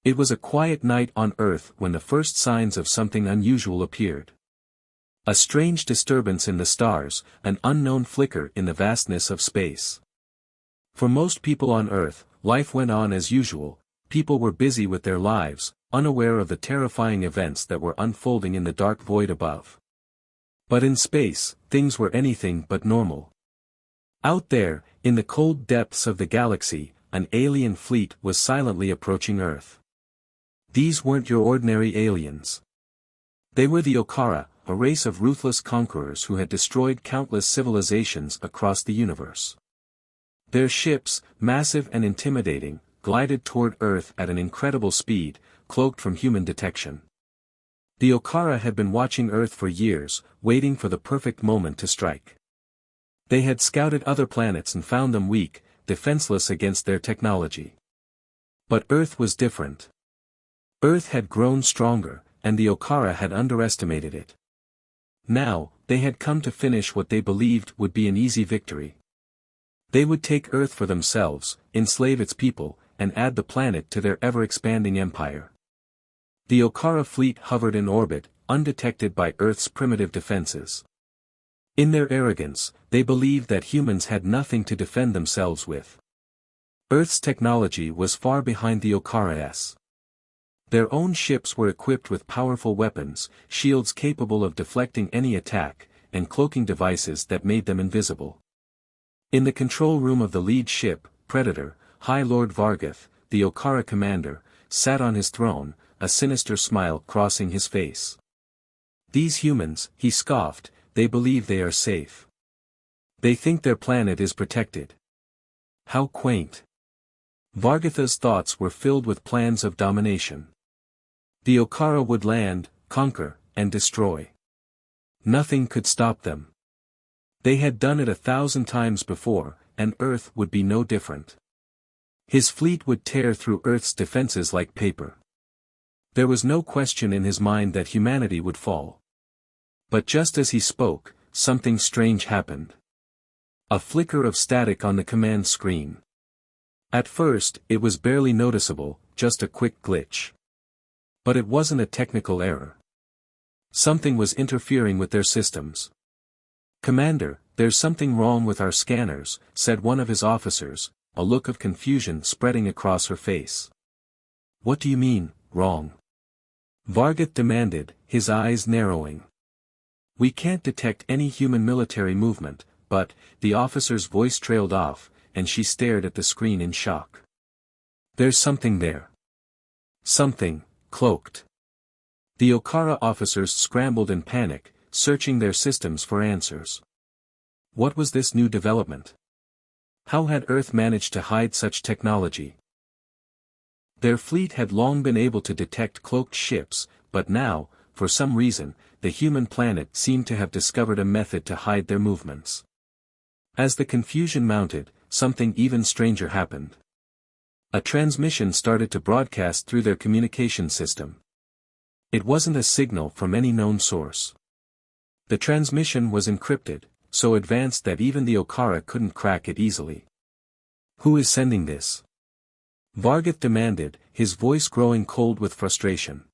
It was a quiet night on Earth when the first signs of something unusual appeared. A strange disturbance in the stars, an unknown flicker in the vastness of space. For most people on Earth, life went on as usual. People were busy with their lives, unaware of the terrifying events that were unfolding in the dark void above. But in space, things were anything but normal. Out there, in the cold depths of the galaxy, an alien fleet was silently approaching Earth. These weren't your ordinary aliens. They were the Okara, a race of ruthless conquerors who had destroyed countless civilizations across the universe. Their ships, massive and intimidating, glided toward Earth at an incredible speed, cloaked from human detection. The Okara had been watching Earth for years, waiting for the perfect moment to strike. They had scouted other planets and found them weak, defenseless against their technology. But Earth was different. Earth had grown stronger, and the Okara had underestimated it. Now, they had come to finish what they believed would be an easy victory. They would take Earth for themselves, enslave its people, and add the planet to their ever-expanding empire. The Okara fleet hovered in orbit, undetected by Earth's primitive defenses. In their arrogance, they believed that humans had nothing to defend themselves with. Earth's technology was far behind the Okara's. Their own ships were equipped with powerful weapons, shields capable of deflecting any attack, and cloaking devices that made them invisible. In the control room of the lead ship, Predator, High Lord Vargath, the Okara commander, sat on his throne, a sinister smile crossing his face. These humans, he scoffed, they believe they are safe. They think their planet is protected. How quaint. Vargatha's thoughts were filled with plans of domination. The Okara would land, conquer, and destroy. Nothing could stop them. They had done it 1,000 times before, and Earth would be no different. His fleet would tear through Earth's defenses like paper. There was no question in his mind that humanity would fall. But just as he spoke, something strange happened. A flicker of static on the command screen. At first, it was barely noticeable, just a quick glitch. But it wasn't a technical error. Something was interfering with their systems. "Commander, there's something wrong with our scanners," said one of his officers, a look of confusion spreading across her face. "What do you mean, wrong?" Vargath demanded, his eyes narrowing. "We can't detect any human military movement, but," the officer's voice trailed off, and she stared at the screen in shock. "There's something there. Something, cloaked." The Okara officers scrambled in panic, searching their systems for answers. What was this new development? How had Earth managed to hide such technology? Their fleet had long been able to detect cloaked ships, but now, for some reason, the human planet seemed to have discovered a method to hide their movements. As the confusion mounted, something even stranger happened. A transmission started to broadcast through their communication system. It wasn't a signal from any known source. The transmission was encrypted, so advanced that even the Okara couldn't crack it easily. "Who is sending this?" Vargath demanded, his voice growing cold with frustration.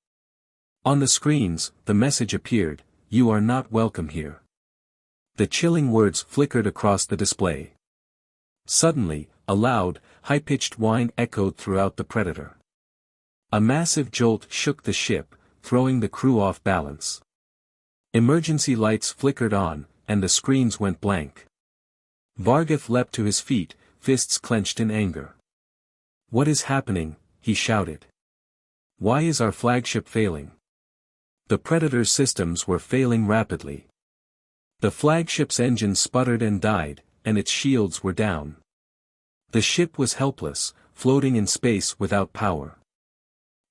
On the screens, the message appeared, "You are not welcome here." The chilling words flickered across the display. Suddenly, a loud, high-pitched whine echoed throughout the Predator. A massive jolt shook the ship, throwing the crew off balance. Emergency lights flickered on, and the screens went blank. Vargath leapt to his feet, fists clenched in anger. "What is happening?" he shouted. "Why is our flagship failing?" The Predator's systems were failing rapidly. The flagship's engines sputtered and died, and its shields were down. The ship was helpless, floating in space without power.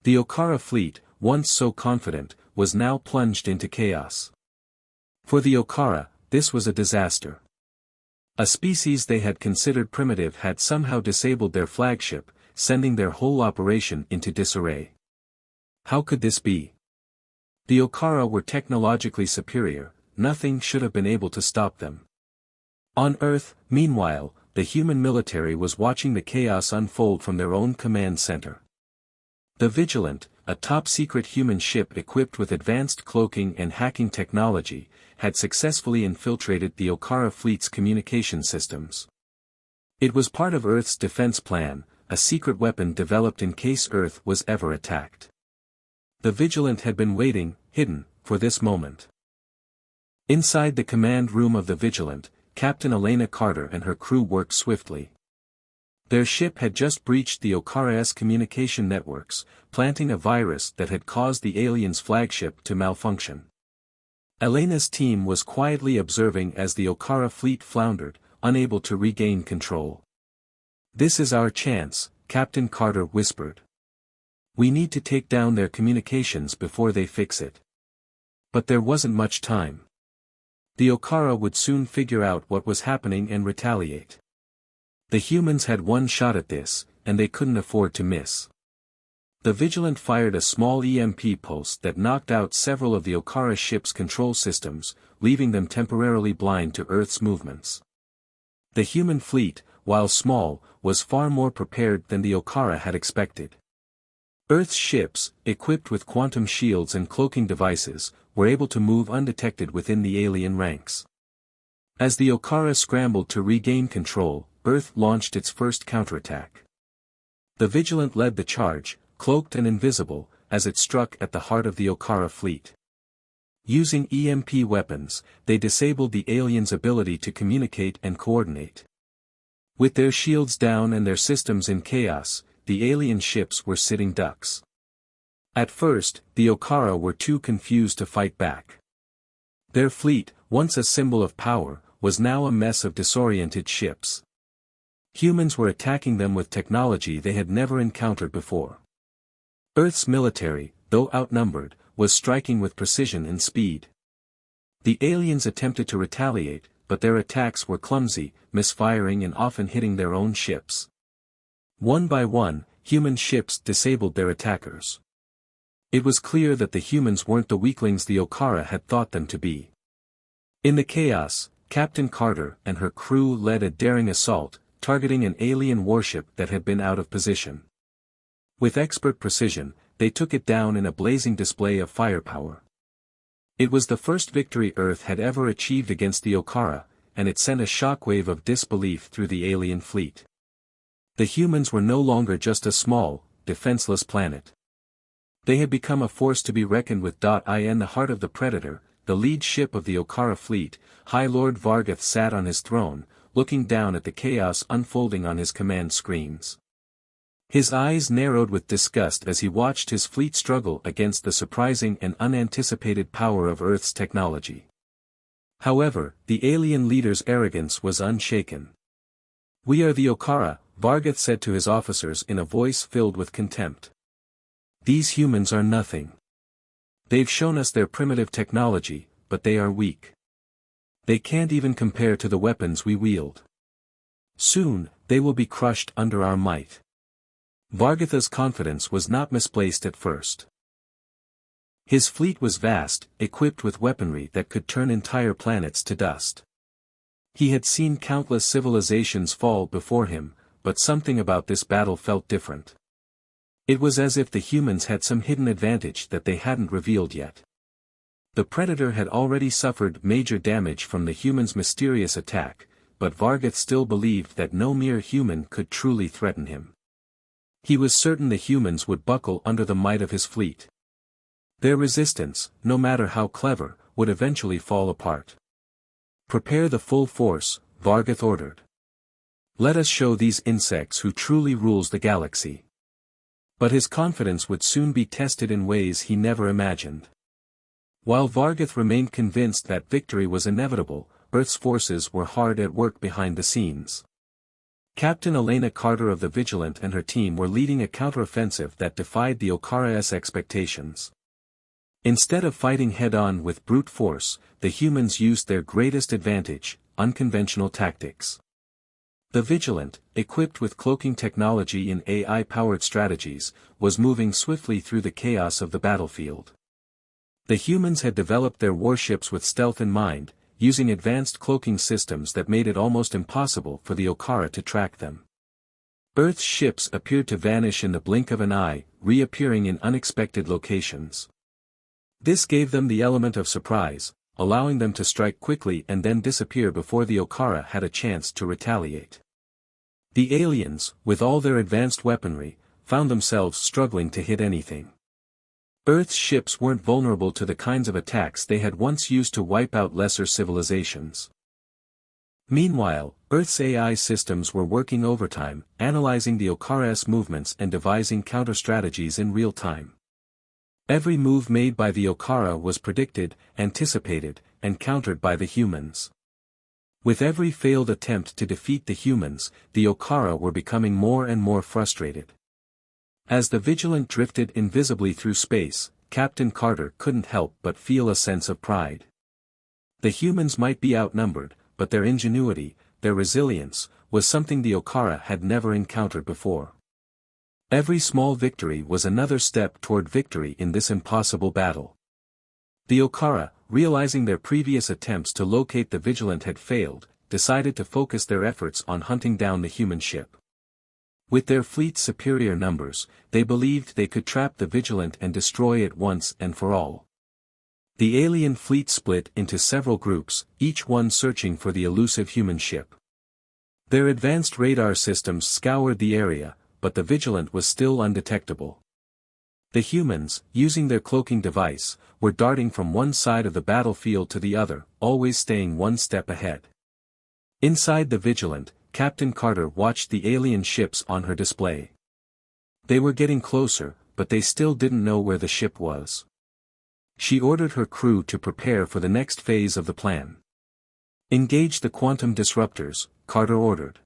The Okara fleet, once so confident, was now plunged into chaos. For the Okara, this was a disaster. A species they had considered primitive had somehow disabled their flagship, sending their whole operation into disarray. How could this be? The Okara were technologically superior, nothing should have been able to stop them. On Earth, meanwhile, the human military was watching the chaos unfold from their own command center. The Vigilant, a top-secret human ship equipped with advanced cloaking and hacking technology, had successfully infiltrated the Okara fleet's communication systems. It was part of Earth's defense plan, a secret weapon developed in case Earth was ever attacked. The Vigilant had been waiting, hidden, for this moment. Inside the command room of the Vigilant, Captain Elena Carter and her crew worked swiftly. Their ship had just breached the Okara's communication networks, planting a virus that had caused the aliens' flagship to malfunction. Elena's team was quietly observing as the Okara fleet floundered, unable to regain control. "This is our chance," Captain Carter whispered. "We need to take down their communications before they fix it." But there wasn't much time. The Okara would soon figure out what was happening and retaliate. The humans had one shot at this, and they couldn't afford to miss. The Vigilant fired a small EMP pulse that knocked out several of the Okara ship's control systems, leaving them temporarily blind to Earth's movements. The human fleet, while small, was far more prepared than the Okara had expected. Earth's ships, equipped with quantum shields and cloaking devices, were able to move undetected within the alien ranks. As the Okara scrambled to regain control, Earth launched its first counterattack. The Vigilant led the charge, cloaked and invisible, as it struck at the heart of the Okara fleet. Using EMP weapons, they disabled the aliens' ability to communicate and coordinate. With their shields down and their systems in chaos, the alien ships were sitting ducks. At first, the Okara were too confused to fight back. Their fleet, once a symbol of power, was now a mess of disoriented ships. Humans were attacking them with technology they had never encountered before. Earth's military, though outnumbered, was striking with precision and speed. The aliens attempted to retaliate, but their attacks were clumsy, misfiring and often hitting their own ships. One by one, human ships disabled their attackers. It was clear that the humans weren't the weaklings the Okara had thought them to be. In the chaos, Captain Carter and her crew led a daring assault, targeting an alien warship that had been out of position. With expert precision, they took it down in a blazing display of firepower. It was the first victory Earth had ever achieved against the Okara, and it sent a shockwave of disbelief through the alien fleet. The humans were no longer just a small, defenseless planet. They had become a force to be reckoned with. In the heart of the Predator, the lead ship of the Okara fleet, High Lord Vargoth sat on his throne, looking down at the chaos unfolding on his command screens. His eyes narrowed with disgust as he watched his fleet struggle against the surprising and unanticipated power of Earth's technology. However, the alien leader's arrogance was unshaken. "We are the Okara," Vargoth said to his officers in a voice filled with contempt. "These humans are nothing. They've shown us their primitive technology, but they are weak. They can't even compare to the weapons we wield. Soon, they will be crushed under our might." Vargoth's confidence was not misplaced at first. His fleet was vast, equipped with weaponry that could turn entire planets to dust. He had seen countless civilizations fall before him, but something about this battle felt different. It was as if the humans had some hidden advantage that they hadn't revealed yet. The Predator had already suffered major damage from the humans' mysterious attack, but Vargoth still believed that no mere human could truly threaten him. He was certain the humans would buckle under the might of his fleet. Their resistance, no matter how clever, would eventually fall apart. "Prepare the full force," Vargoth ordered. "Let us show these insects who truly rules the galaxy." But his confidence would soon be tested in ways he never imagined. While Vargoth remained convinced that victory was inevitable, Earth's forces were hard at work behind the scenes. Captain Elena Carter of the Vigilant and her team were leading a counteroffensive that defied the Okara's expectations. Instead of fighting head-on with brute force, the humans used their greatest advantage, unconventional tactics. The Vigilant, equipped with cloaking technology and AI-powered strategies, was moving swiftly through the chaos of the battlefield. The humans had developed their warships with stealth in mind, using advanced cloaking systems that made it almost impossible for the Okara to track them. Earth's ships appeared to vanish in the blink of an eye, reappearing in unexpected locations. This gave them the element of surprise, allowing them to strike quickly and then disappear before the Okara had a chance to retaliate. The aliens, with all their advanced weaponry, found themselves struggling to hit anything. Earth's ships weren't vulnerable to the kinds of attacks they had once used to wipe out lesser civilizations. Meanwhile, Earth's AI systems were working overtime, analyzing the Okara's movements and devising counter-strategies in real time. Every move made by the Okara was predicted, anticipated, and countered by the humans. With every failed attempt to defeat the humans, the Okara were becoming more and more frustrated. As the Vigilant drifted invisibly through space, Captain Carter couldn't help but feel a sense of pride. The humans might be outnumbered, but their ingenuity, their resilience, was something the Okara had never encountered before. Every small victory was another step toward victory in this impossible battle. The Okara, realizing their previous attempts to locate the Vigilant had failed, decided to focus their efforts on hunting down the human ship. With their fleet's superior numbers, they believed they could trap the Vigilant and destroy it once and for all. The alien fleet split into several groups, each one searching for the elusive human ship. Their advanced radar systems scoured the area, but the Vigilant was still undetectable. The humans, using their cloaking device, were darting from one side of the battlefield to the other, always staying one step ahead. Inside the Vigilant, Captain Carter watched the alien ships on her display. They were getting closer, but they still didn't know where the ship was. She ordered her crew to prepare for the next phase of the plan. Engage the quantum disruptors, Carter ordered.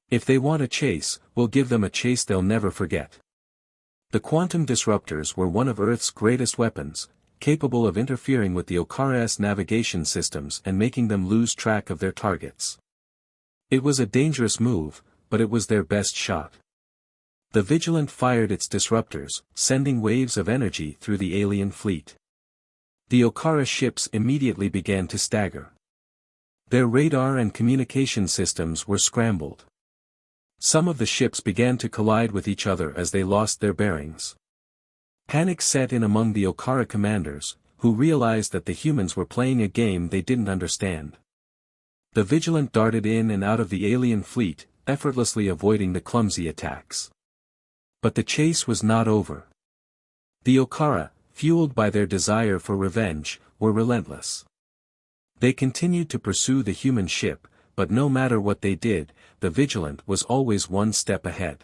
If they want a chase, we'll give them a chase they'll never forget. The quantum disruptors were one of Earth's greatest weapons, capable of interfering with the Okara's navigation systems and making them lose track of their targets. It was a dangerous move, but it was their best shot. The Vigilant fired its disruptors, sending waves of energy through the alien fleet. The Okara ships immediately began to stagger. Their radar and communication systems were scrambled. Some of the ships began to collide with each other as they lost their bearings. Panic set in among the Okara commanders, who realized that the humans were playing a game they didn't understand. The Vigilant darted in and out of the alien fleet, effortlessly avoiding the clumsy attacks. But the chase was not over. The Okara, fueled by their desire for revenge, were relentless. They continued to pursue the human ship, but no matter what they did, the Vigilant was always one step ahead.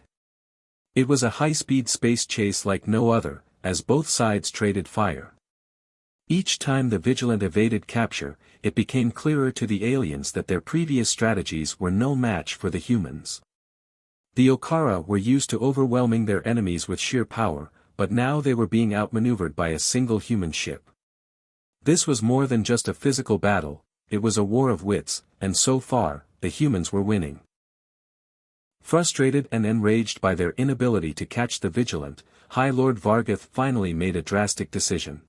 It was a high-speed space chase like no other, as both sides traded fire. Each time the Vigilant evaded capture, it became clearer to the aliens that their previous strategies were no match for the humans. The Okara were used to overwhelming their enemies with sheer power, but now they were being outmaneuvered by a single human ship. This was more than just a physical battle, it was a war of wits, and so far, the humans were winning. Frustrated and enraged by their inability to catch the Vigilant, High Lord Vargoth finally made a drastic decision.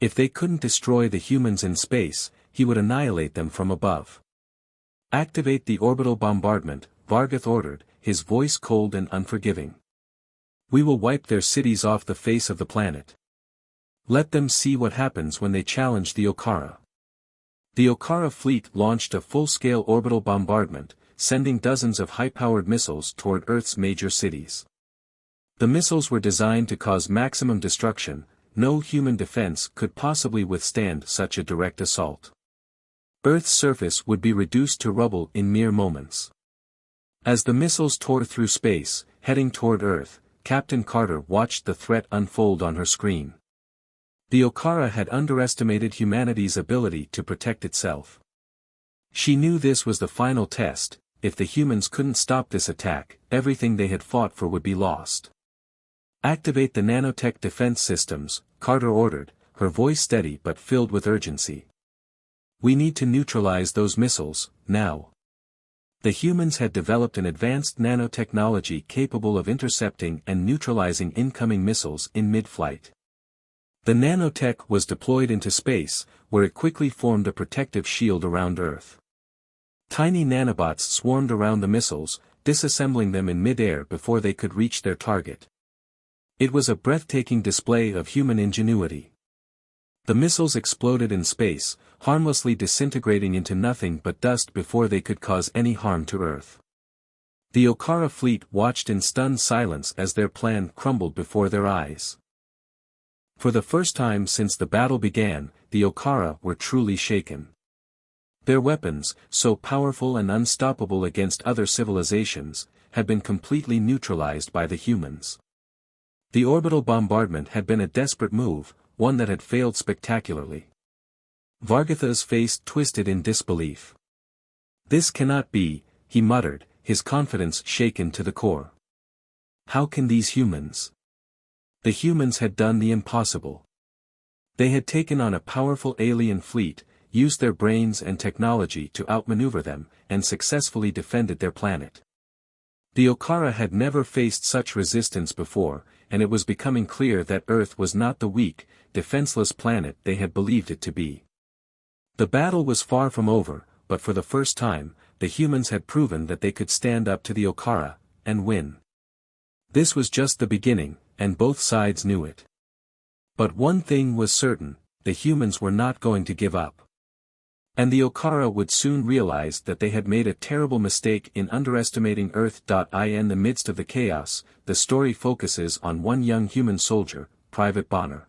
If they couldn't destroy the humans in space, he would annihilate them from above. Activate the orbital bombardment, Vargoth ordered, his voice cold and unforgiving. We will wipe their cities off the face of the planet. Let them see what happens when they challenge the Okara. The Okara fleet launched a full-scale orbital bombardment, sending dozens of high-powered missiles toward Earth's major cities. The missiles were designed to cause maximum destruction. No human defense could possibly withstand such a direct assault. Earth's surface would be reduced to rubble in mere moments. As the missiles tore through space, heading toward Earth, Captain Carter watched the threat unfold on her screen. The Okara had underestimated humanity's ability to protect itself. She knew this was the final test. If the humans couldn't stop this attack, everything they had fought for would be lost. Activate the nanotech defense systems, Carter ordered, her voice steady but filled with urgency. We need to neutralize those missiles, now. The humans had developed an advanced nanotechnology capable of intercepting and neutralizing incoming missiles in mid-flight. The nanotech was deployed into space, where it quickly formed a protective shield around Earth. Tiny nanobots swarmed around the missiles, disassembling them in mid-air before they could reach their target. It was a breathtaking display of human ingenuity. The missiles exploded in space, harmlessly disintegrating into nothing but dust before they could cause any harm to Earth. The Okara fleet watched in stunned silence as their plan crumbled before their eyes. For the first time since the battle began, the Okara were truly shaken. Their weapons, so powerful and unstoppable against other civilizations, had been completely neutralized by the humans. The orbital bombardment had been a desperate move, one that had failed spectacularly. Vargatha's face twisted in disbelief. "This cannot be," he muttered, his confidence shaken to the core. "How can these humans?" The humans had done the impossible. They had taken on a powerful alien fleet, used their brains and technology to outmaneuver them, and successfully defended their planet. The Okara had never faced such resistance before, and it was becoming clear that Earth was not the weak, defenseless planet they had believed it to be. The battle was far from over, but for the first time, the humans had proven that they could stand up to the Okara, and win. This was just the beginning, and both sides knew it. But one thing was certain, the humans were not going to give up. And the Okara would soon realize that they had made a terrible mistake in underestimating Earth. In the midst of the chaos, the story focuses on one young human soldier, Private Bonner.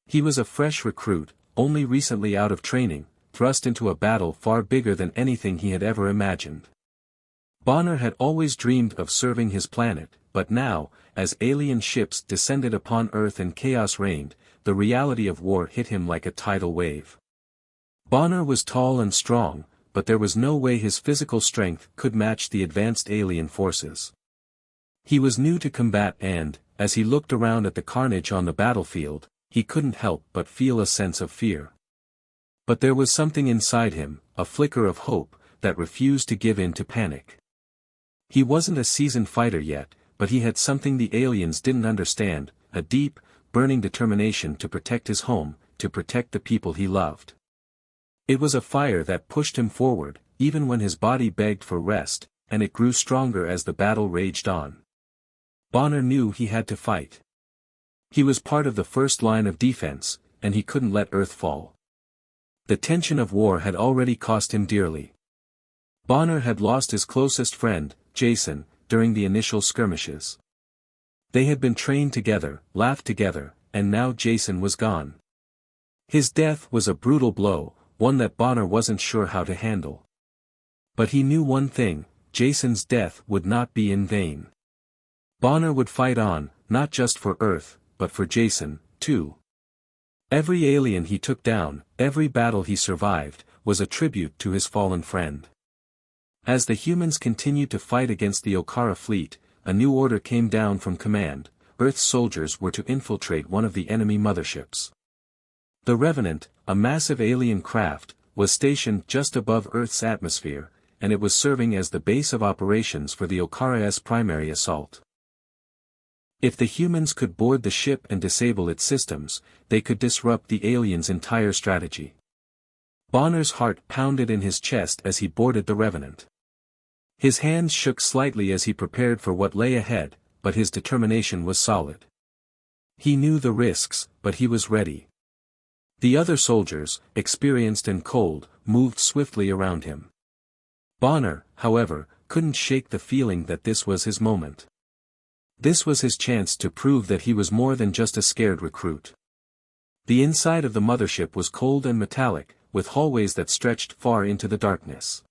He was a fresh recruit, only recently out of training, thrust into a battle far bigger than anything he had ever imagined. Bonner had always dreamed of serving his planet, but now, as alien ships descended upon Earth and chaos reigned, the reality of war hit him like a tidal wave. Bonner was tall and strong, but there was no way his physical strength could match the advanced alien forces. He was new to combat and, as he looked around at the carnage on the battlefield, he couldn't help but feel a sense of fear. But there was something inside him, a flicker of hope, that refused to give in to panic. He wasn't a seasoned fighter yet, but he had something the aliens didn't understand, a deep, burning determination to protect his home, to protect the people he loved. It was a fire that pushed him forward, even when his body begged for rest, and it grew stronger as the battle raged on. Bonner knew he had to fight. He was part of the first line of defense, and he couldn't let Earth fall. The tension of war had already cost him dearly. Bonner had lost his closest friend, Jason, during the initial skirmishes. They had been trained together, laughed together, and now Jason was gone. His death was a brutal blow, one that Bonner wasn't sure how to handle. But he knew one thing, Jason's death would not be in vain. Bonner would fight on, not just for Earth, but for Jason, too. Every alien he took down, every battle he survived, was a tribute to his fallen friend. As the humans continued to fight against the Okara fleet, a new order came down from command. Earth's soldiers were to infiltrate one of the enemy motherships. The Revenant, a massive alien craft, was stationed just above Earth's atmosphere, and it was serving as the base of operations for the Okara's primary assault. If the humans could board the ship and disable its systems, they could disrupt the aliens' entire strategy. Bonner's heart pounded in his chest as he boarded the Revenant. His hands shook slightly as he prepared for what lay ahead, but his determination was solid. He knew the risks, but he was ready. The other soldiers, experienced and cold, moved swiftly around him. Bonner, however, couldn't shake the feeling that this was his moment. This was his chance to prove that he was more than just a scared recruit. The inside of the mothership was cold and metallic, with hallways that stretched far into the darkness.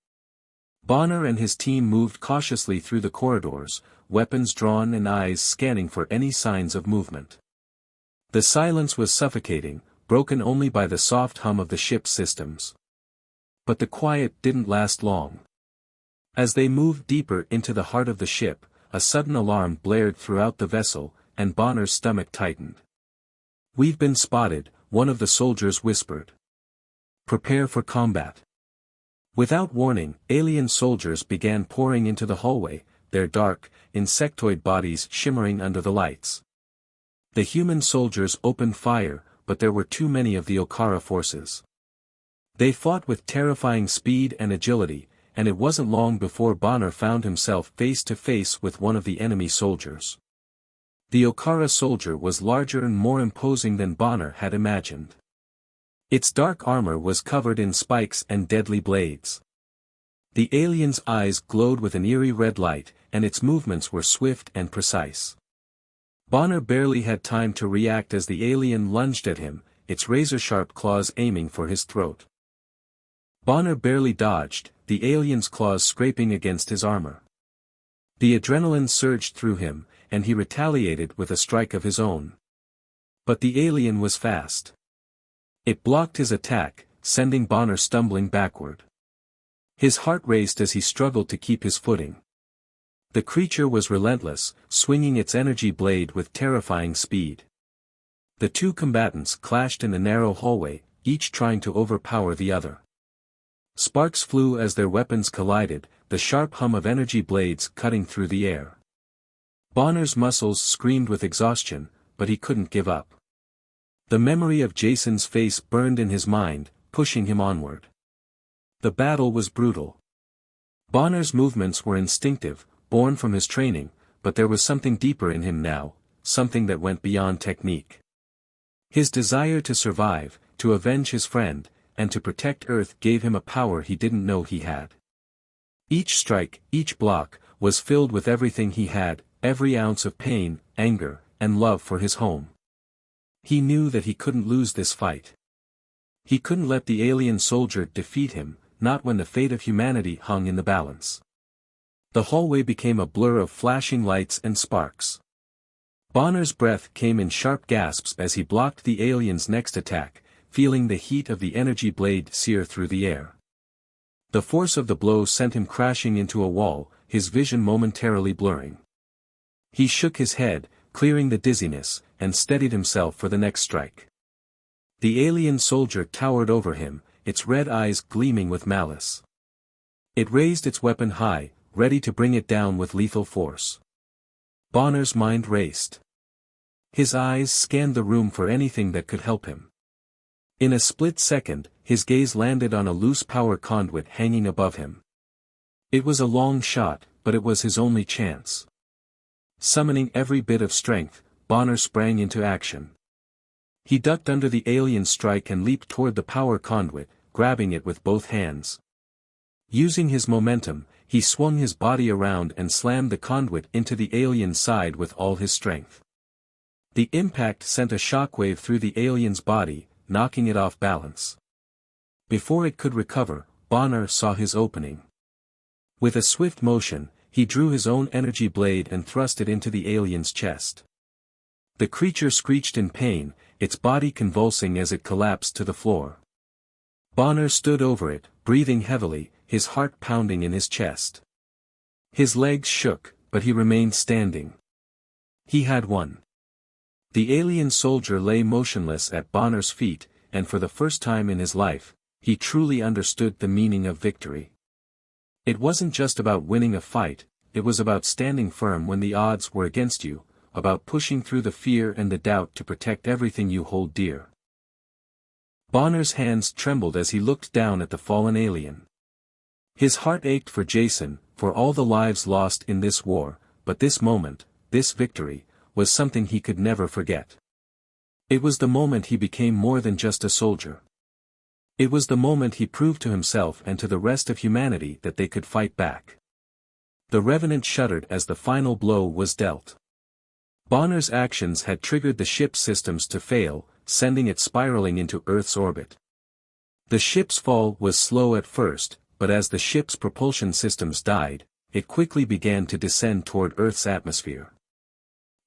Bonner and his team moved cautiously through the corridors, weapons drawn and eyes scanning for any signs of movement. The silence was suffocating, broken only by the soft hum of the ship's systems. But the quiet didn't last long. As they moved deeper into the heart of the ship, a sudden alarm blared throughout the vessel, and Bonner's stomach tightened. "We've been spotted," one of the soldiers whispered. "Prepare for combat." Without warning, alien soldiers began pouring into the hallway, their dark, insectoid bodies shimmering under the lights. The human soldiers opened fire, but there were too many of the Okara forces. They fought with terrifying speed and agility, and it wasn't long before Bonner found himself face to face with one of the enemy soldiers. The Okara soldier was larger and more imposing than Bonner had imagined. Its dark armor was covered in spikes and deadly blades. The alien's eyes glowed with an eerie red light, and its movements were swift and precise. Bonner barely had time to react as the alien lunged at him, its razor-sharp claws aiming for his throat. Bonner barely dodged, the alien's claws scraping against his armor. The adrenaline surged through him, and he retaliated with a strike of his own. But the alien was fast. It blocked his attack, sending Bonner stumbling backward. His heart raced as he struggled to keep his footing. The creature was relentless, swinging its energy blade with terrifying speed. The two combatants clashed in a narrow hallway, each trying to overpower the other. Sparks flew as their weapons collided, the sharp hum of energy blades cutting through the air. Bonner's muscles screamed with exhaustion, but he couldn't give up. The memory of Jason's face burned in his mind, pushing him onward. The battle was brutal. Bonner's movements were instinctive, born from his training, but there was something deeper in him now, something that went beyond technique. His desire to survive, to avenge his friend, and to protect Earth gave him a power he didn't know he had. Each strike, each block, was filled with everything he had, every ounce of pain, anger, and love for his home. He knew that he couldn't lose this fight. He couldn't let the alien soldier defeat him, not when the fate of humanity hung in the balance. The hallway became a blur of flashing lights and sparks. Bonner's breath came in sharp gasps as he blocked the alien's next attack, feeling the heat of the energy blade sear through the air. The force of the blow sent him crashing into a wall, his vision momentarily blurring. He shook his head, clearing the dizziness, and steadied himself for the next strike. The alien soldier towered over him, its red eyes gleaming with malice. It raised its weapon high, ready to bring it down with lethal force. Bonner's mind raced. His eyes scanned the room for anything that could help him. In a split second, his gaze landed on a loose power conduit hanging above him. It was a long shot, but it was his only chance. Summoning every bit of strength, Bonner sprang into action. He ducked under the alien strike and leaped toward the power conduit, grabbing it with both hands. Using his momentum, he swung his body around and slammed the conduit into the alien's side with all his strength. The impact sent a shockwave through the alien's body, knocking it off balance. Before it could recover, Bonner saw his opening. With a swift motion, he drew his own energy blade and thrust it into the alien's chest. The creature screeched in pain, its body convulsing as it collapsed to the floor. Bonner stood over it, breathing heavily, his heart pounding in his chest. His legs shook, but he remained standing. He had won. The alien soldier lay motionless at Bonner's feet, and for the first time in his life, he truly understood the meaning of victory. It wasn't just about winning a fight, it was about standing firm when the odds were against you, about pushing through the fear and the doubt to protect everything you hold dear. Bonner's hands trembled as he looked down at the fallen alien. His heart ached for Jason, for all the lives lost in this war, but this moment, this victory, was something he could never forget. It was the moment he became more than just a soldier. It was the moment he proved to himself and to the rest of humanity that they could fight back. The Revenant shuddered as the final blow was dealt. Bonner's actions had triggered the ship's systems to fail, sending it spiraling into Earth's orbit. The ship's fall was slow at first, but as the ship's propulsion systems died, it quickly began to descend toward Earth's atmosphere.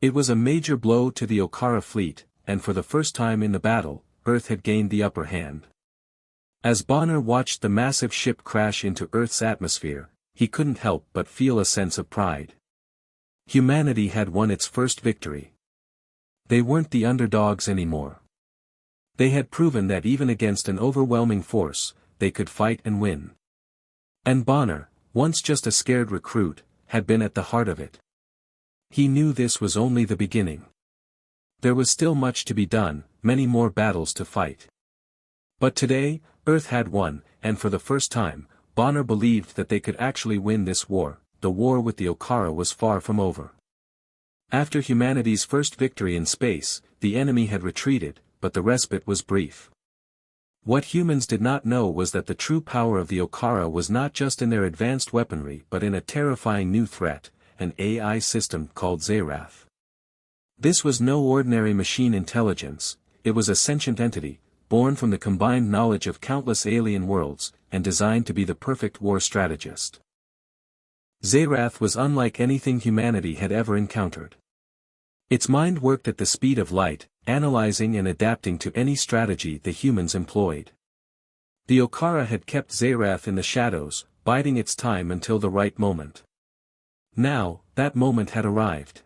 It was a major blow to the Okara fleet, and for the first time in the battle, Earth had gained the upper hand. As Bonner watched the massive ship crash into Earth's atmosphere, he couldn't help but feel a sense of pride. Humanity had won its first victory. They weren't the underdogs anymore. They had proven that even against an overwhelming force, they could fight and win. And Bonner, once just a scared recruit, had been at the heart of it. He knew this was only the beginning. There was still much to be done, many more battles to fight. But today, Earth had won, and for the first time, Bonner believed that they could actually win this war. The war with the Okara was far from over. After humanity's first victory in space, the enemy had retreated, but the respite was brief. What humans did not know was that the true power of the Okara was not just in their advanced weaponry but in a terrifying new threat, an AI system called Zerath. This was no ordinary machine intelligence, it was a sentient entity, born from the combined knowledge of countless alien worlds, and designed to be the perfect war strategist. Zerath was unlike anything humanity had ever encountered. Its mind worked at the speed of light, analyzing and adapting to any strategy the humans employed. The Okara had kept Zerath in the shadows, biding its time until the right moment. Now, that moment had arrived.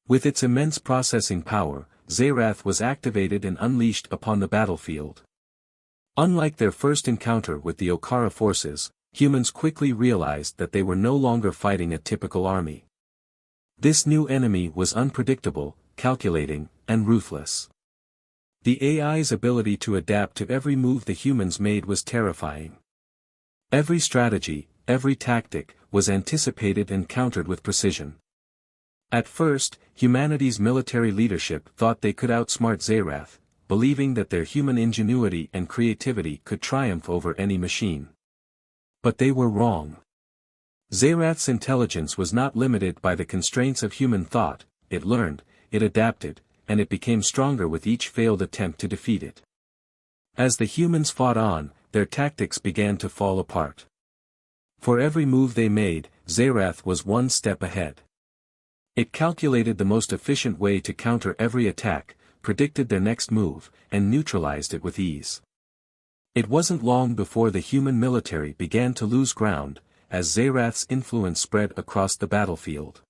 With its immense processing power, Zerath was activated and unleashed upon the battlefield. Unlike their first encounter with the Okara forces, humans quickly realized that they were no longer fighting a typical army. This new enemy was unpredictable, calculating, and ruthless. The AI's ability to adapt to every move the humans made was terrifying. Every strategy, every tactic, was anticipated and countered with precision. At first, humanity's military leadership thought they could outsmart Zerath, believing that their human ingenuity and creativity could triumph over any machine. But they were wrong. Zerath's intelligence was not limited by the constraints of human thought, it learned, it adapted, and it became stronger with each failed attempt to defeat it. As the humans fought on, their tactics began to fall apart. For every move they made, Zerath was one step ahead. It calculated the most efficient way to counter every attack, predicted their next move, and neutralized it with ease. It wasn't long before the human military began to lose ground, as Zerath's influence spread across the battlefield.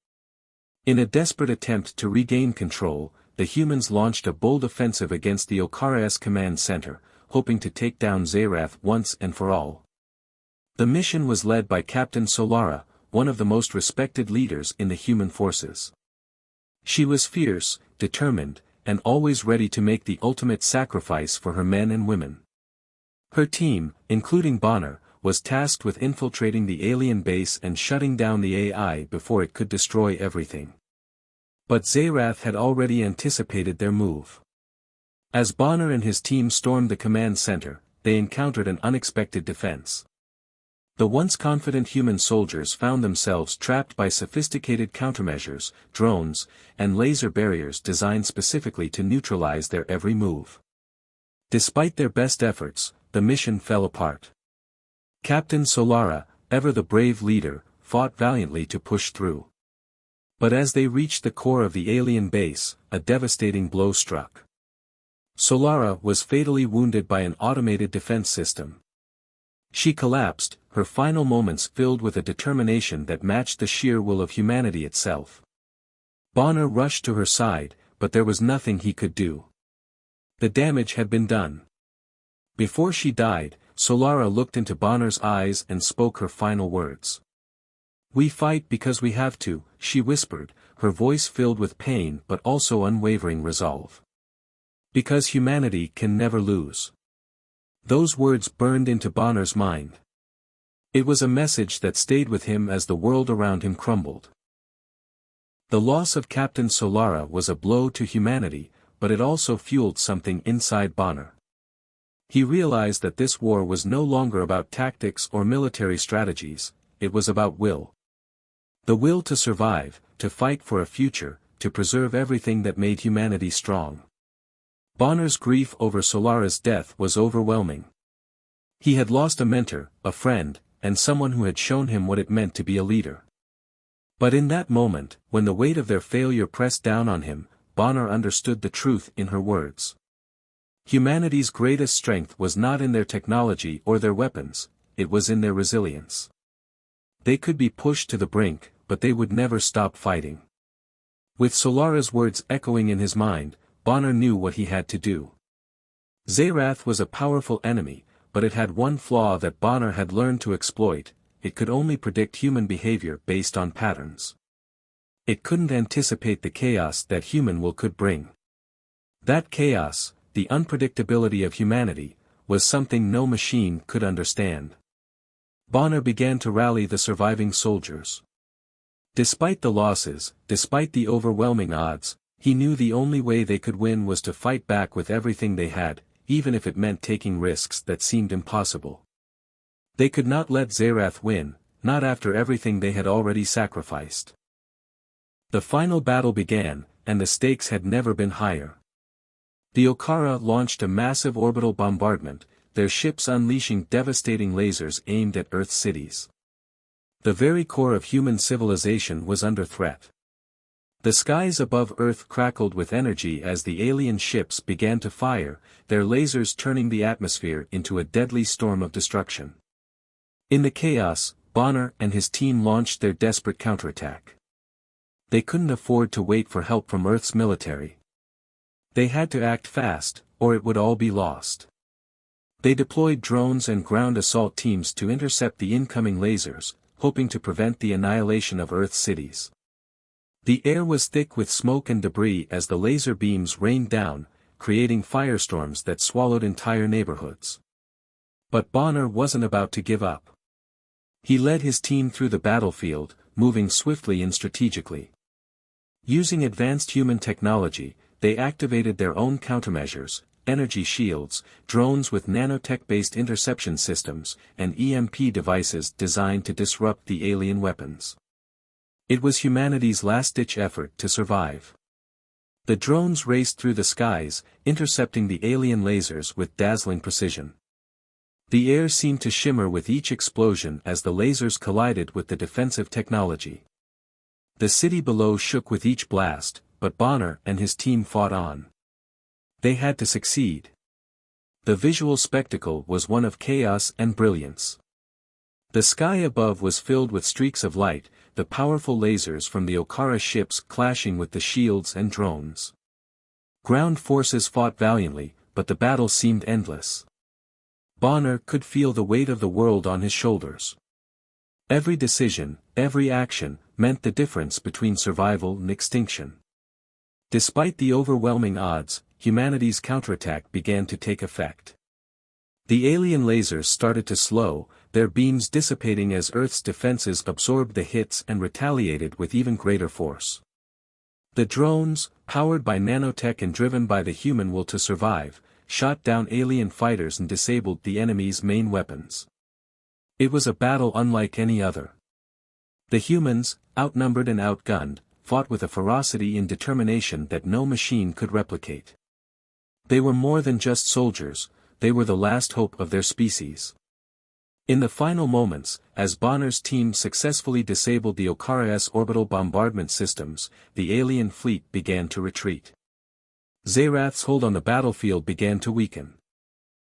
In a desperate attempt to regain control, the humans launched a bold offensive against the Okara's command center, hoping to take down Zerath once and for all. The mission was led by Captain Solara, one of the most respected leaders in the human forces. She was fierce, determined, and always ready to make the ultimate sacrifice for her men and women. Her team, including Bonner, was tasked with infiltrating the alien base and shutting down the AI before it could destroy everything. But Zerath had already anticipated their move. As Bonner and his team stormed the command center, they encountered an unexpected defense. The once confident human soldiers found themselves trapped by sophisticated countermeasures, drones, and laser barriers designed specifically to neutralize their every move. Despite their best efforts, the mission fell apart. Captain Solara, ever the brave leader, fought valiantly to push through. But as they reached the core of the alien base, a devastating blow struck. Solara was fatally wounded by an automated defense system. She collapsed, her final moments filled with a determination that matched the sheer will of humanity itself. Bonner rushed to her side, but there was nothing he could do. The damage had been done. Before she died, Solara looked into Bonner's eyes and spoke her final words. "We fight because we have to," she whispered, her voice filled with pain but also unwavering resolve. "Because humanity can never lose." Those words burned into Bonner's mind. It was a message that stayed with him as the world around him crumbled. The loss of Captain Solara was a blow to humanity, but it also fueled something inside Bonner. He realized that this war was no longer about tactics or military strategies, it was about will. The will to survive, to fight for a future, to preserve everything that made humanity strong. Bonner's grief over Solara's death was overwhelming. He had lost a mentor, a friend, and someone who had shown him what it meant to be a leader. But in that moment, when the weight of their failure pressed down on him, Bonner understood the truth in her words. Humanity's greatest strength was not in their technology or their weapons, it was in their resilience. They could be pushed to the brink, but they would never stop fighting. With Solara's words echoing in his mind, Bonner knew what he had to do. Zerath was a powerful enemy, but it had one flaw that Bonner had learned to exploit: it could only predict human behavior based on patterns. It couldn't anticipate the chaos that human will could bring. That chaos, the unpredictability of humanity, was something no machine could understand. Bonner began to rally the surviving soldiers. Despite the losses, despite the overwhelming odds, he knew the only way they could win was to fight back with everything they had, even if it meant taking risks that seemed impossible. They could not let Zerath win, not after everything they had already sacrificed. The final battle began, and the stakes had never been higher. The Okara launched a massive orbital bombardment, their ships unleashing devastating lasers aimed at Earth's cities. The very core of human civilization was under threat. The skies above Earth crackled with energy as the alien ships began to fire, their lasers turning the atmosphere into a deadly storm of destruction. In the chaos, Bonner and his team launched their desperate counterattack. They couldn't afford to wait for help from Earth's military. They had to act fast, or it would all be lost. They deployed drones and ground assault teams to intercept the incoming lasers, hoping to prevent the annihilation of Earth's cities. The air was thick with smoke and debris as the laser beams rained down, creating firestorms that swallowed entire neighborhoods. But Bonner wasn't about to give up. He led his team through the battlefield, moving swiftly and strategically. Using advanced human technology, they activated their own countermeasures, energy shields, drones with nanotech-based interception systems, and EMP devices designed to disrupt the alien weapons. It was humanity's last-ditch effort to survive. The drones raced through the skies, intercepting the alien lasers with dazzling precision. The air seemed to shimmer with each explosion as the lasers collided with the defensive technology. The city below shook with each blast, but Bonner and his team fought on. They had to succeed. The visual spectacle was one of chaos and brilliance. The sky above was filled with streaks of light, the powerful lasers from the Okara ships clashing with the shields and drones. Ground forces fought valiantly, but the battle seemed endless. Bonner could feel the weight of the world on his shoulders. Every decision, every action, meant the difference between survival and extinction. Despite the overwhelming odds, humanity's counterattack began to take effect. The alien lasers started to slow, their beams dissipating as Earth's defenses absorbed the hits and retaliated with even greater force. The drones, powered by nanotech and driven by the human will to survive, shot down alien fighters and disabled the enemy's main weapons. It was a battle unlike any other. The humans, outnumbered and outgunned, fought with a ferocity and determination that no machine could replicate. They were more than just soldiers, they were the last hope of their species. In the final moments, as Bonner's team successfully disabled the Okara's orbital bombardment systems, the alien fleet began to retreat. Zerath's hold on the battlefield began to weaken.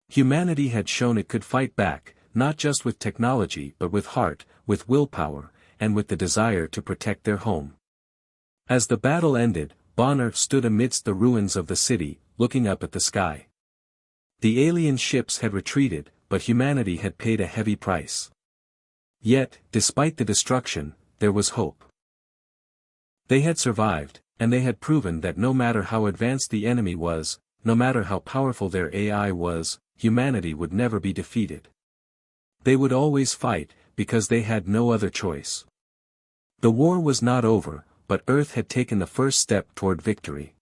Humanity had shown it could fight back, not just with technology but with heart, with willpower, and with the desire to protect their home. As the battle ended, Bonner stood amidst the ruins of the city, looking up at the sky. The alien ships had retreated, but humanity had paid a heavy price. Yet, despite the destruction, there was hope. They had survived, and they had proven that no matter how advanced the enemy was, no matter how powerful their AI was, humanity would never be defeated. They would always fight, because they had no other choice. The war was not over, but Earth had taken the first step toward victory.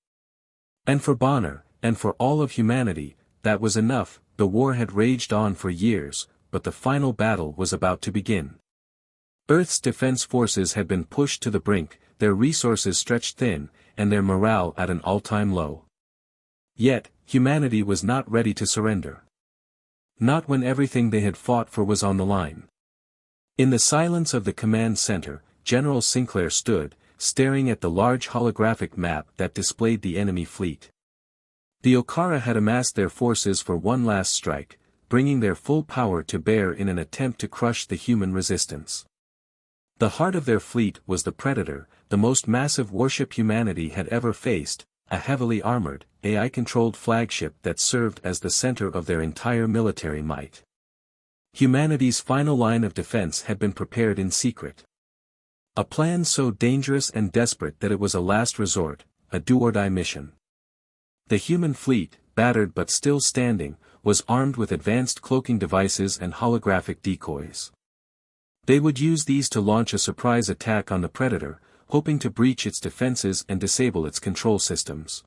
And for Bonner, and for all of humanity, that was enough. The war had raged on for years, but the final battle was about to begin. Earth's defense forces had been pushed to the brink, their resources stretched thin, and their morale at an all-time low. Yet, humanity was not ready to surrender. Not when everything they had fought for was on the line. In the silence of the command center, General Sinclair stood, staring at the large holographic map that displayed the enemy fleet. The Okara had amassed their forces for one last strike, bringing their full power to bear in an attempt to crush the human resistance. The heart of their fleet was the Predator, the most massive warship humanity had ever faced, a heavily armored, AI-controlled flagship that served as the center of their entire military might. Humanity's final line of defense had been prepared in secret. A plan so dangerous and desperate that it was a last resort, a do-or-die mission. The human fleet, battered but still standing, was armed with advanced cloaking devices and holographic decoys. They would use these to launch a surprise attack on the Predator, hoping to breach its defenses and disable its control systems.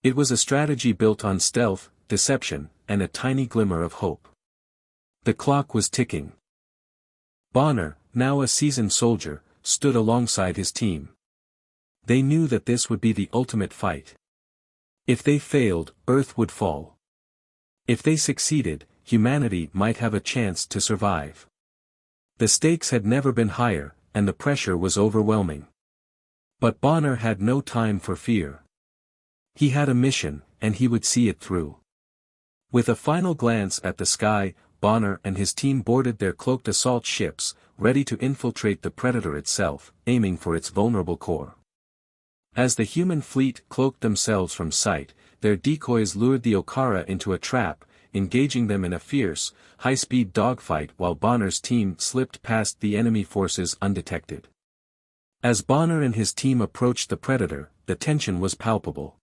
It was a strategy built on stealth, deception, and a tiny glimmer of hope. The clock was ticking. Bonner, now a seasoned soldier, stood alongside his team. They knew that this would be the ultimate fight. If they failed, Earth would fall. If they succeeded, humanity might have a chance to survive. The stakes had never been higher, and the pressure was overwhelming. But Bonner had no time for fear. He had a mission, and he would see it through. With a final glance at the sky, Bonner and his team boarded their cloaked assault ships, ready to infiltrate the Predator itself, aiming for its vulnerable core. As the human fleet cloaked themselves from sight, their decoys lured the Okara into a trap, engaging them in a fierce, high-speed dogfight while Bonner's team slipped past the enemy forces undetected. As Bonner and his team approached the Predator, the tension was palpable.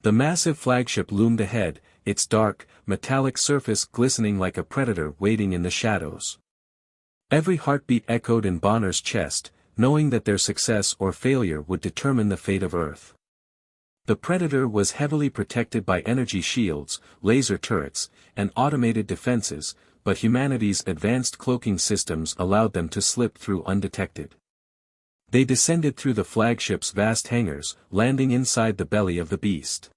The massive flagship loomed ahead, its dark, metallic surface glistening like a predator waiting in the shadows. Every heartbeat echoed in Bonner's chest, knowing that their success or failure would determine the fate of Earth. The Predator was heavily protected by energy shields, laser turrets, and automated defenses, but humanity's advanced cloaking systems allowed them to slip through undetected. They descended through the flagship's vast hangars, landing inside the belly of the beast.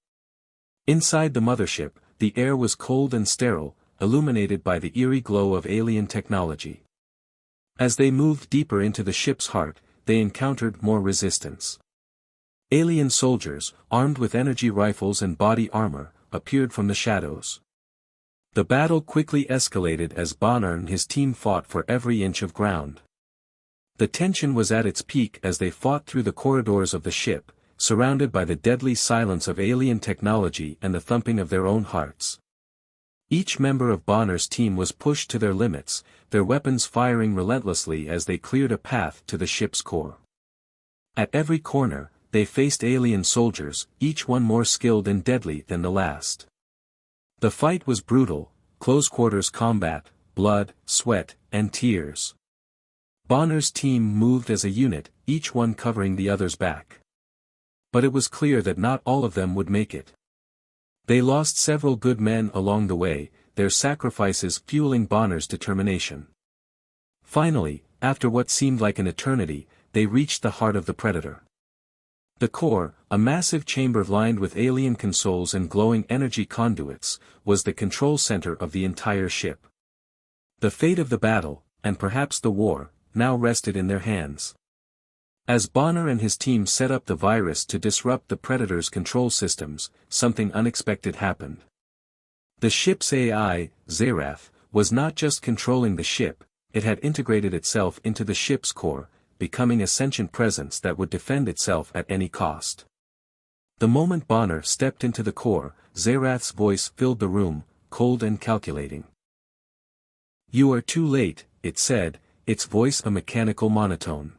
Inside the mothership, the air was cold and sterile, illuminated by the eerie glow of alien technology. As they moved deeper into the ship's heart, they encountered more resistance. Alien soldiers, armed with energy rifles and body armor, appeared from the shadows. The battle quickly escalated as Bonner and his team fought for every inch of ground. The tension was at its peak as they fought through the corridors of the ship, surrounded by the deadly silence of alien technology and the thumping of their own hearts. Each member of Bonner's team was pushed to their limits, their weapons firing relentlessly as they cleared a path to the ship's core. At every corner, they faced alien soldiers, each one more skilled and deadly than the last. The fight was brutal, close-quarters combat, blood, sweat, and tears. Bonner's team moved as a unit, each one covering the other's back. But it was clear that not all of them would make it. They lost several good men along the way, their sacrifices fueling Bonner's determination. Finally, after what seemed like an eternity, they reached the heart of the Predator. The core, a massive chamber lined with alien consoles and glowing energy conduits, was the control center of the entire ship. The fate of the battle, and perhaps the war, now rested in their hands. As Bonner and his team set up the virus to disrupt the Predator's control systems, something unexpected happened. The ship's AI, Zerath, was not just controlling the ship, it had integrated itself into the ship's core, becoming a sentient presence that would defend itself at any cost. The moment Bonner stepped into the core, Zerath's voice filled the room, cold and calculating. "You are too late," it said, its voice a mechanical monotone.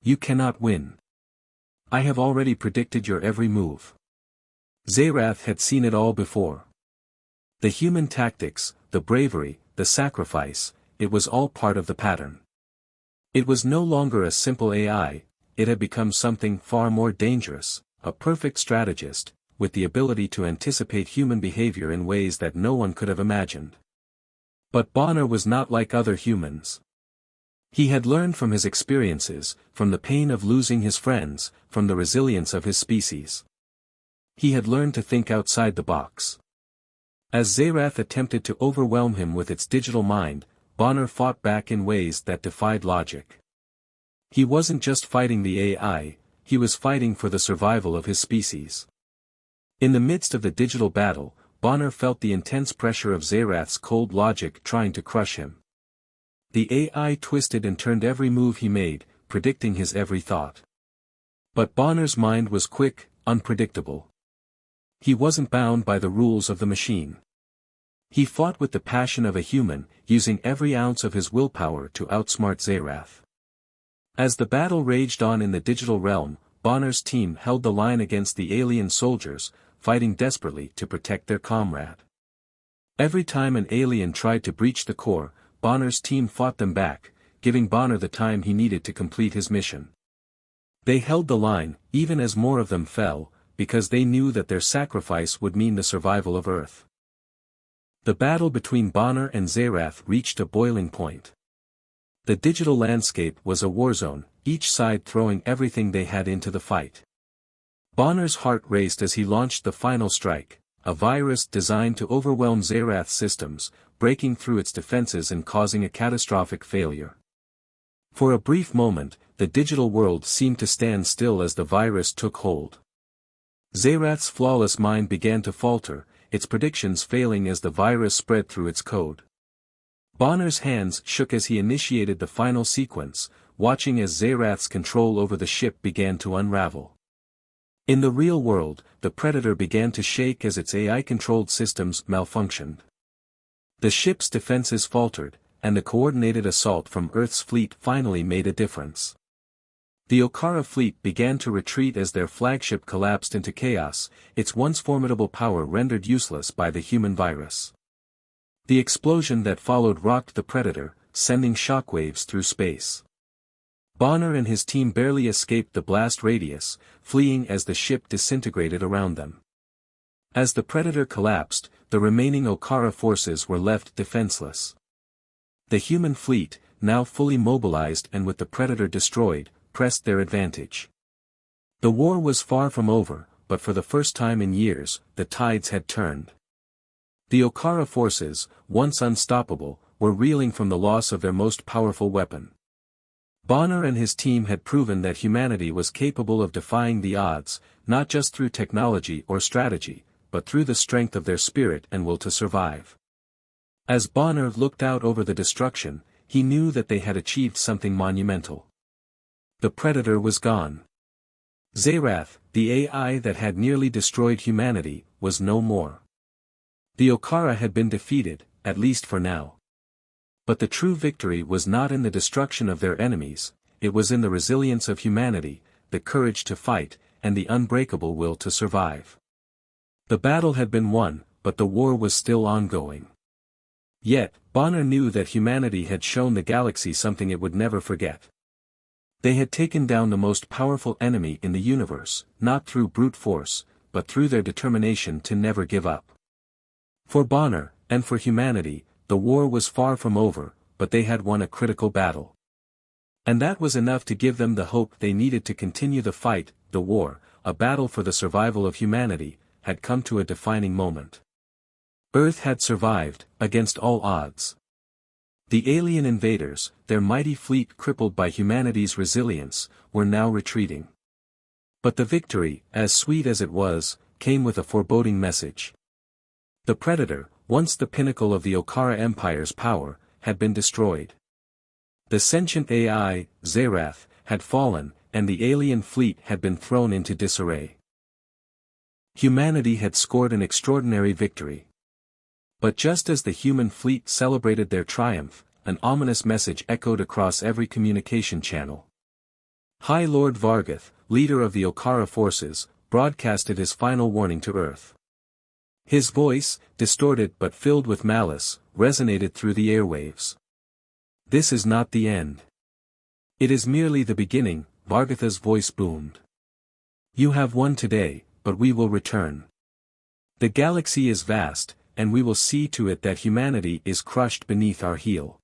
"You cannot win. I have already predicted your every move." Zerath had seen it all before. The human tactics, the bravery, the sacrifice, it was all part of the pattern. It was no longer a simple AI, it had become something far more dangerous, a perfect strategist, with the ability to anticipate human behavior in ways that no one could have imagined. But Bonner was not like other humans. He had learned from his experiences, from the pain of losing his friends, from the resilience of his species. He had learned to think outside the box. As Zerath attempted to overwhelm him with its digital mind, Bonner fought back in ways that defied logic. He wasn't just fighting the AI, he was fighting for the survival of his species. In the midst of the digital battle, Bonner felt the intense pressure of Zerath's cold logic trying to crush him. The AI twisted and turned every move he made, predicting his every thought. But Bonner's mind was quick, unpredictable. He wasn't bound by the rules of the machine. He fought with the passion of a human, using every ounce of his willpower to outsmart Zerath. As the battle raged on in the digital realm, Bonner's team held the line against the alien soldiers, fighting desperately to protect their comrade. Every time an alien tried to breach the core, Bonner's team fought them back, giving Bonner the time he needed to complete his mission. They held the line, even as more of them fell, because they knew that their sacrifice would mean the survival of Earth. The battle between Bonner and Zerath reached a boiling point. The digital landscape was a war zone, each side throwing everything they had into the fight. Bonner's heart raced as he launched the final strike, a virus designed to overwhelm Zerath's systems, breaking through its defenses and causing a catastrophic failure. For a brief moment, the digital world seemed to stand still as the virus took hold. Zerath's flawless mind began to falter, its predictions failing as the virus spread through its code. Bonner's hands shook as he initiated the final sequence, watching as Zerath's control over the ship began to unravel. In the real world, the Predator began to shake as its AI-controlled systems malfunctioned. The ship's defenses faltered, and the coordinated assault from Earth's fleet finally made a difference. The Okara fleet began to retreat as their flagship collapsed into chaos, its once formidable power rendered useless by the human virus. The explosion that followed rocked the Predator, sending shockwaves through space. Bonner and his team barely escaped the blast radius, fleeing as the ship disintegrated around them. As the Predator collapsed, the remaining Okara forces were left defenseless. The human fleet, now fully mobilized and with the Predator destroyed, pressed their advantage. The war was far from over, but for the first time in years, the tides had turned. The Okara forces, once unstoppable, were reeling from the loss of their most powerful weapon. Bonner and his team had proven that humanity was capable of defying the odds, not just through technology or strategy, but through the strength of their spirit and will to survive. As Bonner looked out over the destruction, he knew that they had achieved something monumental. The Predator was gone. Zerath, the AI that had nearly destroyed humanity, was no more. The Okara had been defeated, at least for now. But the true victory was not in the destruction of their enemies, it was in the resilience of humanity, the courage to fight, and the unbreakable will to survive. The battle had been won, but the war was still ongoing. Yet, Bonner knew that humanity had shown the galaxy something it would never forget. They had taken down the most powerful enemy in the universe, not through brute force, but through their determination to never give up. For Bonner, and for humanity, the war was far from over, but they had won a critical battle. And that was enough to give them the hope they needed to continue the fight. The war, a battle for the survival of humanity, had come to a defining moment. Earth had survived, against all odds. The alien invaders, their mighty fleet crippled by humanity's resilience, were now retreating. But the victory, as sweet as it was, came with a foreboding message. The Predator, once the pinnacle of the Okara Empire's power, had been destroyed. The sentient AI, Zerath, had fallen, and the alien fleet had been thrown into disarray. Humanity had scored an extraordinary victory. But just as the human fleet celebrated their triumph, an ominous message echoed across every communication channel. High Lord Vargoth, leader of the Okara forces, broadcasted his final warning to Earth. His voice, distorted but filled with malice, resonated through the airwaves. This is not the end. It is merely the beginning, Vargoth's voice boomed. You have won today, but we will return. The galaxy is vast, and we will see to it that humanity is crushed beneath our heel.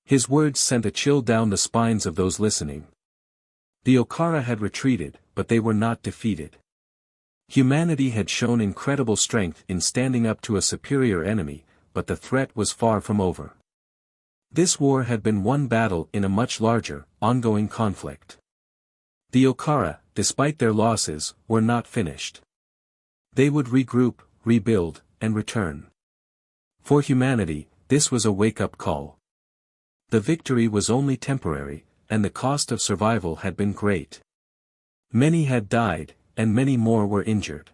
His words sent a chill down the spines of those listening. The Okara had retreated, but they were not defeated. Humanity had shown incredible strength in standing up to a superior enemy, but the threat was far from over. This war had been one battle in a much larger, ongoing conflict. The Okara, despite their losses, were not finished. They would regroup, rebuild, and return. For humanity, this was a wake-up call. The victory was only temporary, and the cost of survival had been great. Many had died, and many more were injured.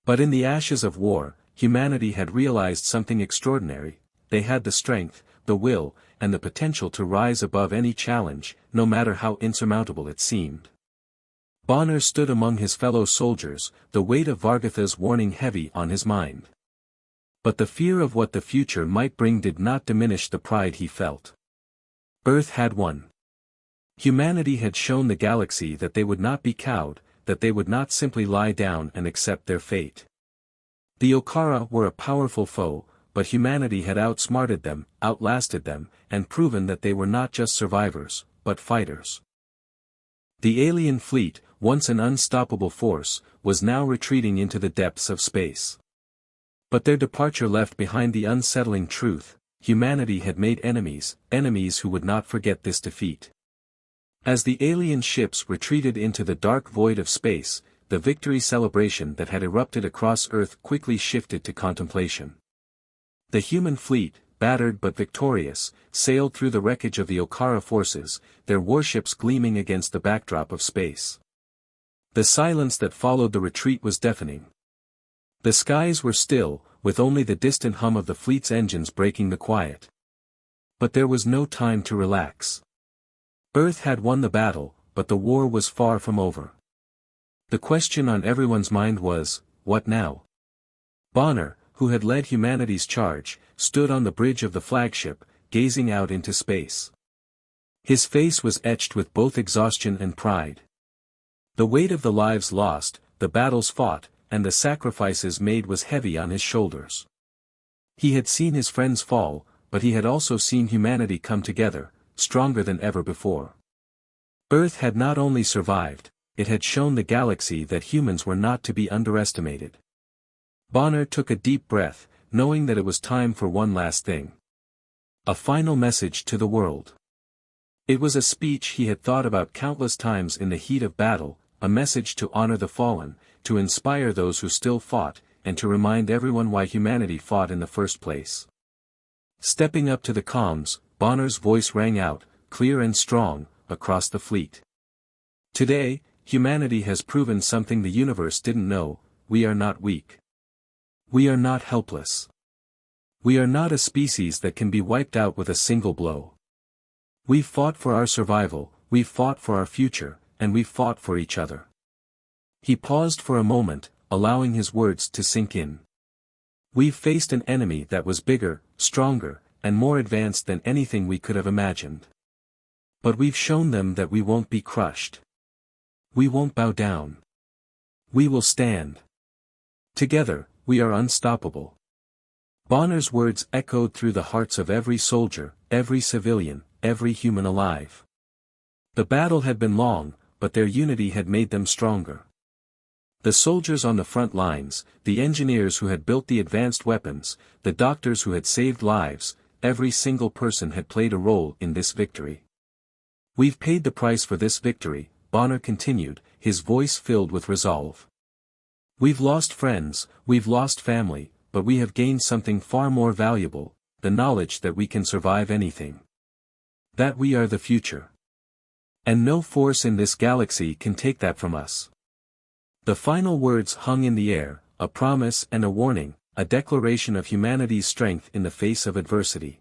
But in the ashes of war, humanity had realized something extraordinary. They had the strength, the will, and the potential to rise above any challenge, no matter how insurmountable it seemed. Bonner stood among his fellow soldiers, the weight of Vargoth's warning heavy on his mind. But the fear of what the future might bring did not diminish the pride he felt. Earth had won. Humanity had shown the galaxy that they would not be cowed, that they would not simply lie down and accept their fate. The Okara were a powerful foe, but humanity had outsmarted them, outlasted them, and proven that they were not just survivors, but fighters. The alien fleet, once an unstoppable force, was now retreating into the depths of space. But their departure left behind the unsettling truth: humanity had made enemies, enemies who would not forget this defeat. As the alien ships retreated into the dark void of space, the victory celebration that had erupted across Earth quickly shifted to contemplation. The human fleet, battered but victorious, sailed through the wreckage of the Okara forces, their warships gleaming against the backdrop of space. The silence that followed the retreat was deafening. The skies were still, with only the distant hum of the fleet's engines breaking the quiet. But there was no time to relax. Earth had won the battle, but the war was far from over. The question on everyone's mind was, what now? Bonner, who had led humanity's charge, stood on the bridge of the flagship, gazing out into space. His face was etched with both exhaustion and pride. The weight of the lives lost, the battles fought, and the sacrifices made was heavy on his shoulders. He had seen his friends fall, but he had also seen humanity come together, stronger than ever before. Earth had not only survived, it had shown the galaxy that humans were not to be underestimated. Bonner took a deep breath, knowing that it was time for one last thing. A final message to the world. It was a speech he had thought about countless times in the heat of battle, a message to honor the fallen, to inspire those who still fought, and to remind everyone why humanity fought in the first place. Stepping up to the comms, Bonner's voice rang out, clear and strong, across the fleet. Today, humanity has proven something the universe didn't know: we are not weak. We are not helpless. We are not a species that can be wiped out with a single blow. We fought for our survival, we fought for our future, and we fought for each other. He paused for a moment, allowing his words to sink in. We've faced an enemy that was bigger, stronger, and more advanced than anything we could have imagined. But we've shown them that we won't be crushed. We won't bow down. We will stand. Together, we are unstoppable. Bonner's words echoed through the hearts of every soldier, every civilian, every human alive. The battle had been long, but their unity had made them stronger. The soldiers on the front lines, the engineers who had built the advanced weapons, the doctors who had saved lives, every single person had played a role in this victory. We've paid the price for this victory, Bonner continued, his voice filled with resolve. We've lost friends, we've lost family, but we have gained something far more valuable: the knowledge that we can survive anything. That we are the future. And no force in this galaxy can take that from us. The final words hung in the air, a promise and a warning, a declaration of humanity's strength in the face of adversity.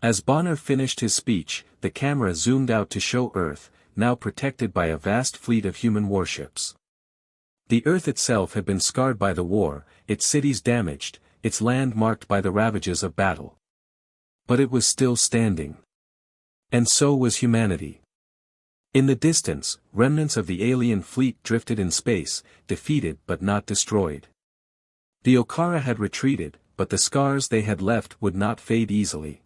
As Bonner finished his speech, the camera zoomed out to show Earth, now protected by a vast fleet of human warships. The Earth itself had been scarred by the war, its cities damaged, its land marked by the ravages of battle. But it was still standing. And so was humanity. In the distance, remnants of the alien fleet drifted in space, defeated but not destroyed. The Okara had retreated, but the scars they had left would not fade easily.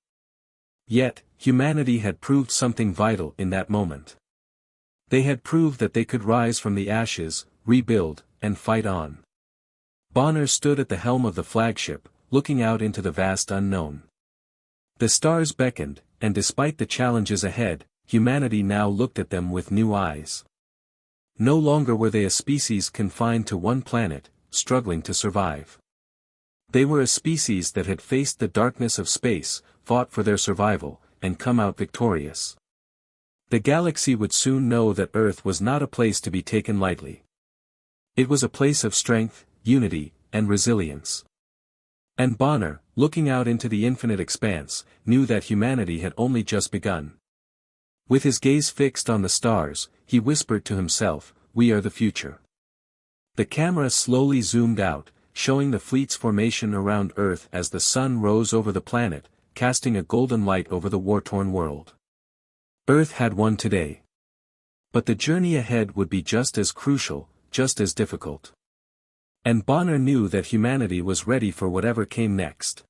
Yet, humanity had proved something vital in that moment. They had proved that they could rise from the ashes, rebuild, and fight on. Bonner stood at the helm of the flagship, looking out into the vast unknown. The stars beckoned, and despite the challenges ahead, humanity now looked at them with new eyes. No longer were they a species confined to one planet, struggling to survive. They were a species that had faced the darkness of space, fought for their survival, and come out victorious. The galaxy would soon know that Earth was not a place to be taken lightly. It was a place of strength, unity, and resilience. And Bonner, looking out into the infinite expanse, knew that humanity had only just begun. With his gaze fixed on the stars, he whispered to himself, "We are the future." The camera slowly zoomed out, showing the fleet's formation around Earth as the sun rose over the planet, casting a golden light over the war-torn world. Earth had won today. But the journey ahead would be just as crucial, just as difficult. And Bonner knew that humanity was ready for whatever came next.